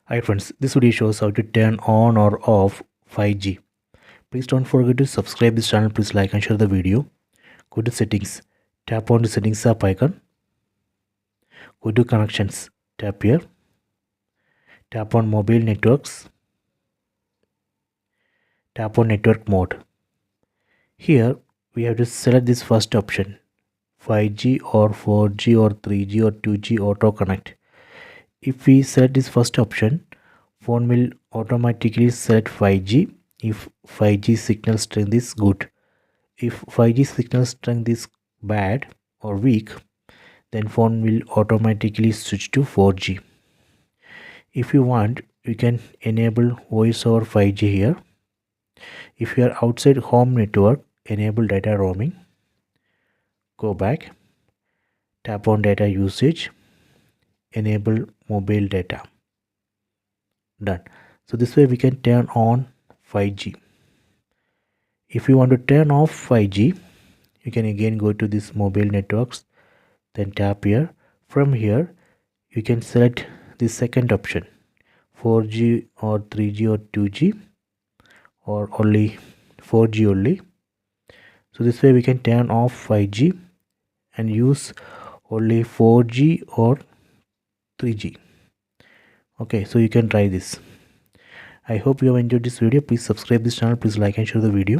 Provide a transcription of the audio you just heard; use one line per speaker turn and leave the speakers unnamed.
Hi friends, this video shows how to turn on or off 5G. Please don't forget to subscribe this channel. Please like and share the video. Go to settings, tap on the settings app icon. Go to connections, tap here. Tap on mobile networks. Tap on network mode. Here we have to select this first option, 5G or 4G or 3G or 2G auto connect. If we select this first option, phone will automatically select 5G if 5G signal strength is good. If 5G signal strength is bad or weak, then phone will automatically switch to 4G. If you want, you can enable voice over 5G here. If you are outside home network, enable data roaming. Go back, tap on data usage, enable mobile data. Done. So this way we can turn on 5G. If you want to turn off 5G, you can again go to this mobile networks, then tap here. From here you can select the second option, 4G or 3G or 2G or only 4G only. So this way we can turn off 5G and use only 4G or 3G. Okay, so you can try this. I hope you have enjoyed this video. Please subscribe this channel. Please like and share the video.